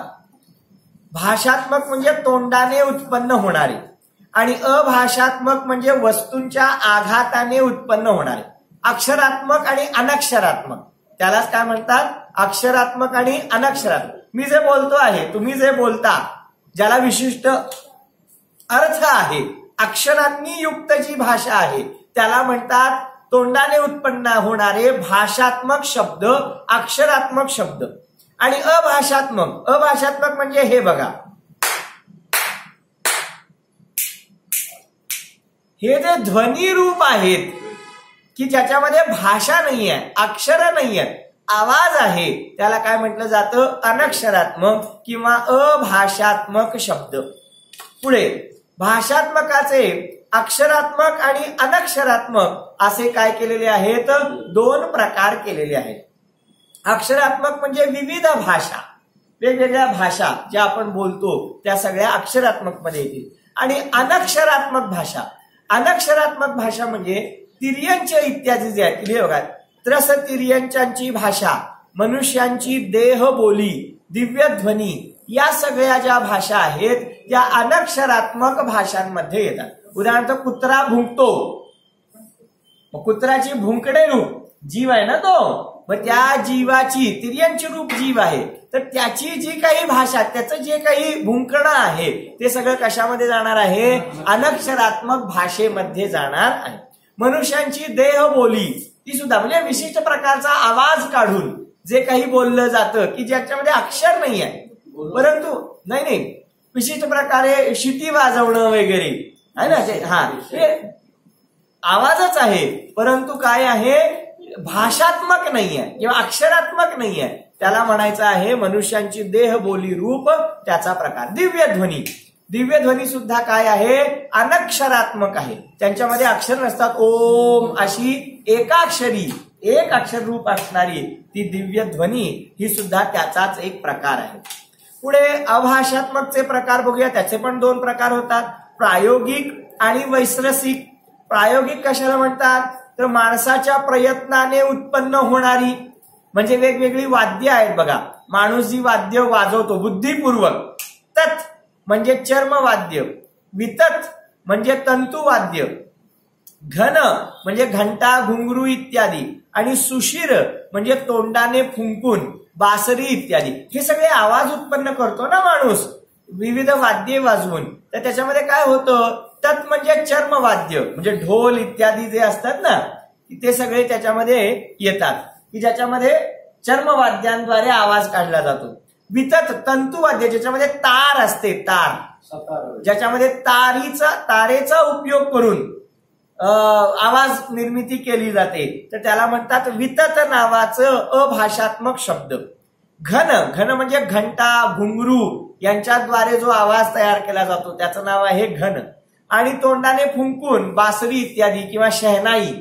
भाषात्मक म्हणजे तोंडाने उत्पन्न होणारे आणि अभाषात्मक म्हणजे वस्तूंच्या आघाताने उत्पन्न होणारे. अक्षरात्मक आणि अनक्षरात्मक त्यालाच काय म्हणतात, अक्षरात्मक आणि अनक्षरात्मक. मी जे बोलतो आहे, तुम्ही जे बोलता, ज्याला विशिष्ट अर्थ आहे, अक्षरांनी युक्त जी भाषा आहे त्याला म्हणतात तोंडाने उत्पन्न होणारे भाषात्मक शब्द, अक्षरात्मक शब्द. आणि अभाषात्मक म्हणजे हे बघा, हे जे ध्वनी रूप आहेत की ज्याच्यामध्ये भाषा नाही आहे, अक्षर नाही आहेत, आवाज आहे, त्याला काय म्हटलं जातं, अनक्षरात्मक किंवा अभाषात्मक शब्द. पुढे भाषात्मकाचे अक्षरात्मक आणि अनक्षरात्मक असे काय केलेले आहेत, 2 प्रकार केलेले आहेत. अक्षरात्मक म्हणजे विविध भाषा, वेगवेगळ्या भाषा ज्या आपण बोलतो त्या सगळ्या अक्षरात्मक मध्ये येतील. आणि अनक्षरात्मक भाषा म्हणजे तिर्यंच इत्यादी जे आहेत, हे बघा, त्रस तिर्यंचांची भाषा, मनुष्यांची देहबोली, दिव्य ध्वनी, या सगळ्या ज्या भाषा आहेत त्या अनक्षरात्मक भाषांमध्ये येतात. उदाहरणार्थ कुत्रा भुंकतो, कुत्र्याची भुंकणे रूप जीव आहे ना तो, मग त्या जीवाची तिर्यंच रूप जीव आहे, तर त्याची जी काही भाषा, त्याचं जे काही भुंकणं आहे ते सगळं कशामध्ये जाणार आहे, अनक्षरात्मक भाषेमध्ये जाणार आहे. मनुष्यांची देहबोली ती सुद्धा म्हणजे विशिष्ट प्रकारचा आवाज काढून जे काही बोललं जातं की ज्याच्यामध्ये अक्षर नाही आहे, परंतु नाही विशिष्ट प्रकारे शिटी वाजवणं वगैरे आहे ना, हा हे आवाजच आहे परंतु काय आहे, भाषात्मक नाही आहे किंवा अक्षरात्मक नाही आहे, त्याला म्हणायचं आहे मनुष्यांची देहबोली रूप त्याचा प्रकार. दिव्य ध्वनी सुद्धा काय आहे, अनक्षरात्मक आहे, त्यांच्यामध्ये अक्षर नसतात. ओम अशी एक अक्षर रूप असणारी ती दिव्य ध्वनी ही सुद्धा त्याचाच एक प्रकार आहे. पुढे अभाषात्मकचे प्रकार बघूया, त्याचे पण 2 प्रकार होतात, प्रायोगिक आणि वैश्रसिक. प्रायोगिक कशाला म्हणतात, तर माणसाच्या प्रयत्नाने उत्पन्न होणारी, म्हणजे वेगवेगळी वाद्य आहेत बघा, माणूस जी वाद्य वाजवतो बुद्धिपूर्वक, तत् म्हणजे चर्मवाद्य, वितत म्हणजे तंतुवाद्य, घन म्हणजे घंटा, घुंगरू इत्यादी, आणि सुशीर म्हणजे तोंडाने फुंकून बासरी इत्यादी. हे सगळे आवाज उत्पन्न करतो ना माणूस विविध वाद्ये वाजवून, तर त्याच्यामध्ये काय होतं, तत् म्हणजे चर्मवाद्य म्हणजे ढोल इत्यादी जे असतात ना ते सगळे त्याच्यामध्ये येतात की ज्याच्यामध्ये चर्मवाद्यांद्वारे आवाज काढला जातो. वितत तंतुवाद्य ज्याच्यामध्ये तार असते, तार ज्याच्यामध्ये तारेचा उपयोग करून आवाज निर्मिती केली जाते, तर त्याला म्हणतात वितत नावाचं अभाषात्मक शब्द. घन म्हणजे घंटा, घुंगरू यांच्याद्वारे जो आवाज तयार केला जातो त्याचं नाव आहे घन. आणि तोंडाने फुंकून बासरी इत्यादी किंवा शहनाई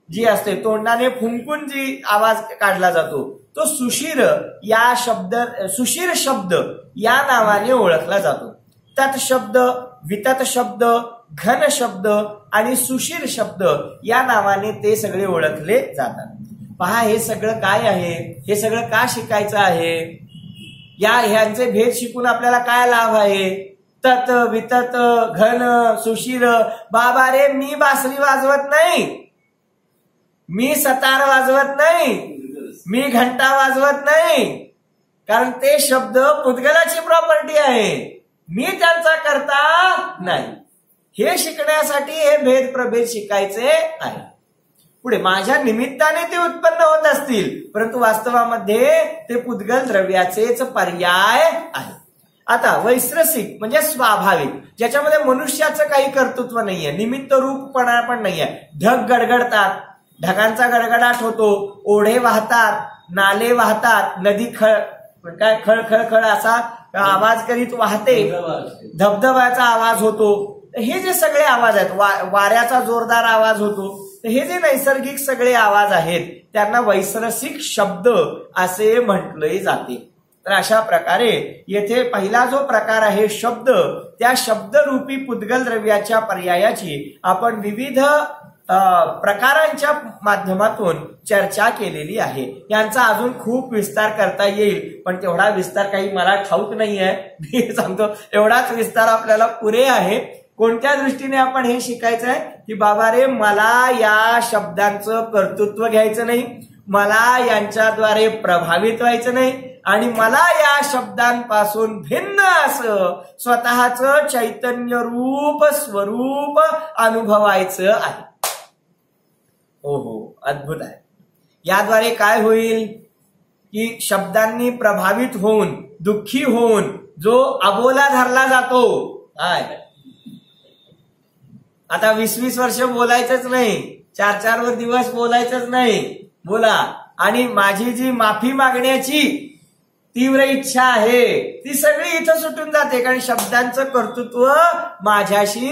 जी असते, तोंडाने फुंकून जी आवाज काढला जातो तो सुशीर शब्द या नावाने ओळखला जातो. तत् शब्द, वितत शब्द, घन शब्द आणि सुशीर शब्द या नावाने ते सगळे ओळखले जातात. पहा हे सगळं काय आहे, हे सगळं का शिकायचं आहे, ह्यांचे भेद शिकून आपल्याला काय लाभ आहे. तत्, वितत, घन, सुशीर. बाबा रे, मी बासरी वाजवत नाही, मी सतार वाजवत नाही, मी घंटा वाजवत नाही, कारण ते शब्द पुद्गलाची प्रॉपर्टी आहे, मी त्यांचा करता नाही. हे शिकण्यासाठी हे भेद प्रभेद शिकायचे आहे. पुढे माझ्या निमित्ताने ते उत्पन्न होत असतील परंतु वास्तवामध्ये ते पुद्गल द्रव्याचेच पर्याय आहे. आता वैश्रसिक म्हणजे स्वाभाविक, ज्याच्यामध्ये मनुष्याचं काही कर्तृत्व नाहीये, निमित्त रूपपणा पण नाहीये. ढग गडगडतात, ढगांचा गडगडाट होतो, ओढे वाहतात, नाले वाहतात, नदी खळ खळ खळ असा आवाज करीत वाहते, धबधब्याचा आवाज होतो. हे जे सगळे आवाज आहेत, वाऱ्याचा जोरदार आवाज होतो, हे जे नैसर्गिक सगळे आवाज आहेत त्यांना वैश्रसिक शब्द असे म्हटले जाते. तर अशा प्रकारे येथे पहिला जो प्रकार आहे शब्द, त्या शब्दरूपी पुद्गल द्रव्याच्या पर्यायाची आपण विविध प्रकारांच्या माध्यमातून चर्चा केलेली आहे. यांचा अजून खूप विस्तार करता येईल, पण तेवढा विस्तार काही मला ठाऊक नाहीये. मी सांगतो एवढाच विस्तार आपल्याला पुरे आहे. कोणत्या दृष्टीने आपण हे शिकायचं आहे की बाबा रे, मला या शब्दांचं कर्तृत्व घ्यायचं नाही, मला यांच्याद्वारे प्रभावित व्हायचं नाही, आणि मला या शब्दांपासून भिन्न असं स्वतःचं चैतन्य रूप स्वरूप अनुभवायचं आहे. हो, अद्भुत आहे. याद्वारे काय होईल की शब्दांनी प्रभावित होऊन, दुःखी होऊन जो अबोला धरला जातो, काय आता 20-20 वर्ष बोलायचंच नाही, 4-4 दिवस बोलायचंच नाही, बोला. आणि माझी जी माफी मागण्याची तीव्र इच्छा आहे ती सगळी इथं सुटून जाते, कारण शब्दांचं कर्तृत्व माझ्याशी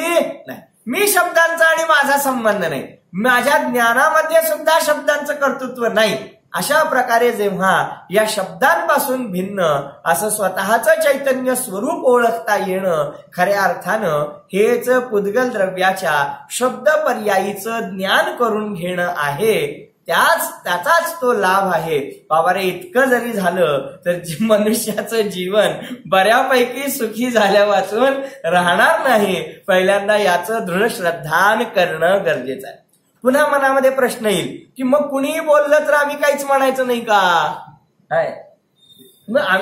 नाही. मी शब्दांचा आणि माझा संबंध नाही, माझ्या ज्ञानामध्ये सुद्धा शब्दांचं कर्तृत्व नाही. अशा प्रकारे जेव्हा या शब्दांपासून भिन्न असं स्वतःचं चैतन्य स्वरूप ओळखता येणं, खऱ्या अर्थानं हेच पुद्गल द्रव्याच्या शब्द पर्यायीचं ज्ञान करून घेणं आहे. त्याचाच तो लाभ आहे. बाबा रे, इतकं जरी झालं तर मनुष्याचं जीवन बऱ्यापैकी सुखी झाल्या वाचून राहणार नाही. पहिल्यांदा याचं दृढ श्रद्धान करणं गरजेचं आहे. पुन्हा मनामध्ये प्रश्न येईल की मग कुणीही बोललं तर आम्ही काहीच म्हणायचं नाही का?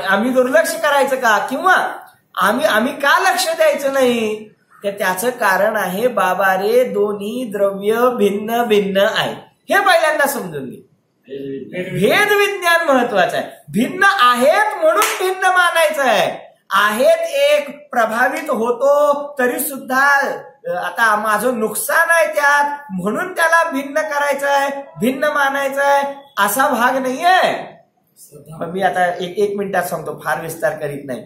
आम्ही दुर्लक्ष करायचं का? किंवा आम्ही का लक्ष द्यायचं नाही? तर त्याचं कारण आहे बाबा रे, दोन्ही द्रव्य भिन्न भिन्न आहे. हे पहिल्यांदा समजून घे. भेद विज्ञान महत्वाचं आहे. भिन्न आहेत म्हणून भिन्न मानायचं आहे. आहेत एक प्रभावित होतो तरी सुद्धा आता माझं नुकसान आहे त्यात म्हणून त्याला भिन्न करायचं आहे, भिन्न मानायचं आहे, असा भाग नाहीये. मी आता एक मिनिटात सांगतो, फार विस्तार करीत नाही.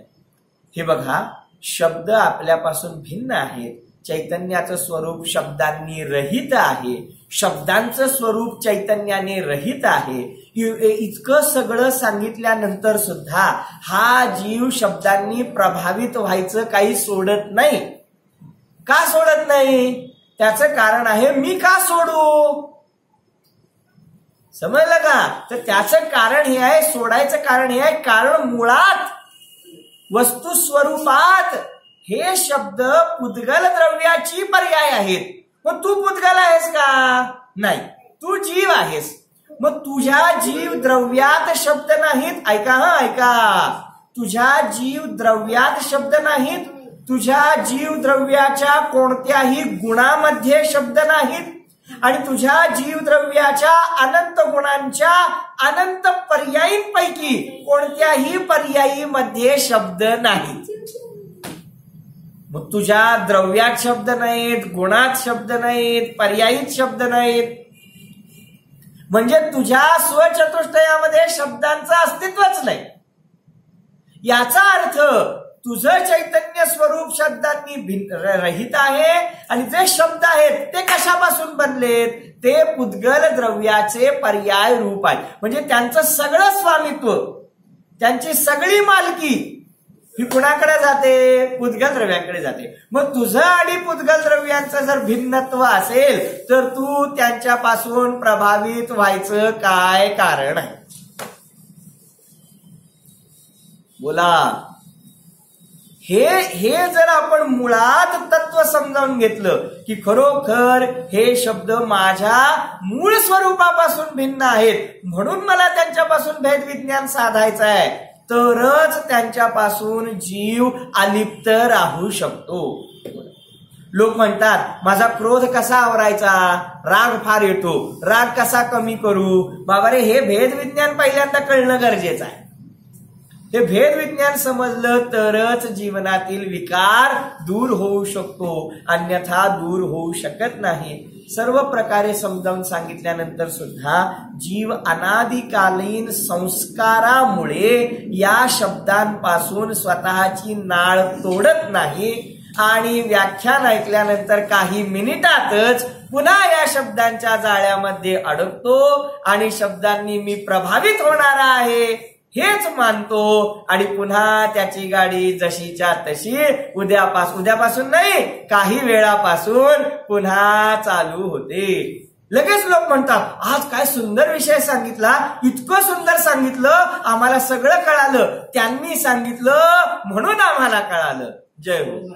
हे बघा, शब्द आपल्यापासून भिन्न आहेत. चैतन्याचं स्वरूप शब्दांनी रहित आहे, शब्दांचं स्वरूप चैतन्याने रहित आहे. इतकं सगळं सांगितल्यानंतर सुद्धा हा जीव शब्दांनी प्रभावित व्हायचं काही सोडत नाही. का सोडत नाही? त्याचं कारण आहे मी का सोडू? समजलं का? तर त्याचं कारण हे आहे, सोडायचं कारण हे आहे, कारण मुळात वस्तू स्वरूपात हे शब्द पुद्गल द्रव्याची पर्याय आहेत. मग तू पुद्गल आहेस का? नाही, तू जीव आहेस. मग तुझ्या जीव द्रव्यात शब्द नाहीत. ऐका, तुझ्या जीव द्रव्यात शब्द नाहीत. तुझ्या जीव द्रव्याच्या कोणत्याही गुणामध्ये शब्द नाहीत. आणि तुझ्या जीव द्रव्याच्या अनंत गुणांच्या अनंत पर्यायींपैकी कोणत्याही पर्यायीमध्ये शब्द नाहीत. मग तुझ्या द्रव्यात शब्द नाहीत, गुणात शब्द नाहीत, पर्यायीत शब्द नाहीत, म्हणजे तुझ्या स्वचतुष्टयामध्ये शब्दांचं अस्तित्वच नाही. याचा अर्थ तुझं चैतन्य स्वरूप शब्दांनी रहित आहे. आणि जे शब्द आहेत ते कशापासून बनलेत? ते पुद्गल द्रव्याचे पर्याय रूप आहे. म्हणजे त्यांचं सगळं स्वामित्व, त्यांची सगळी मालकी ही कुणाकडे जाते? पुद्गल द्रव्यांकडे जाते. मग तुझं आणि पुद्गल द्रव्यांचं जर भिन्नत्व असेल तर तू त्यांच्यापासून प्रभावित व्हायचं काय कारण आहे? बोला. हे जर आपण मुळात तत्व समजावून घेतलं की खरोखर हे शब्द माझ्या मूळ स्वरूपापासून भिन्न आहेत, म्हणून मला त्यांच्यापासून भेद विज्ञान साधायचं आहे, तरच त्यांच्यापासून जीव अलिप्त राहू शकतो. लोक म्हणतात माझा क्रोध कसा आवरायचा? राग फार येतो, राग कसा कमी करू? बाबा रे, हे भेद विज्ञान पहिल्यांदा कळणं गरजेचं आहे. हे भेद विज्ञान समजलं तरच जीवनातील विकार दूर होऊ शकतो, अन्यथा दूर होऊ शकत नाही. सर्व प्रकारे समजावून सांगितल्यानंतर सुद्धा जीव अनादिकालीन संस्कारामुळे या शब्दांपासून स्वतःची नाळ तोडत नाही. आणि व्याख्यान ऐकल्यानंतर काही मिनिटातच पुन्हा या शब्दांच्या जाळ्यामध्ये अडकतो आणि शब्दांनी मी प्रभावित होणार आहे हेच मानतो आणि पुन्हा त्याची गाडी जशीच्या तशी उद्यापासून नाही, काही वेळापासून पुन्हा चालू होते. लगेच लोक म्हणतात, आज काय सुंदर विषय सांगितला, इतकं सुंदर सांगितलं, आम्हाला सगळं कळालं, त्यांनी सांगितलं म्हणून आम्हाला कळालं. जय हो.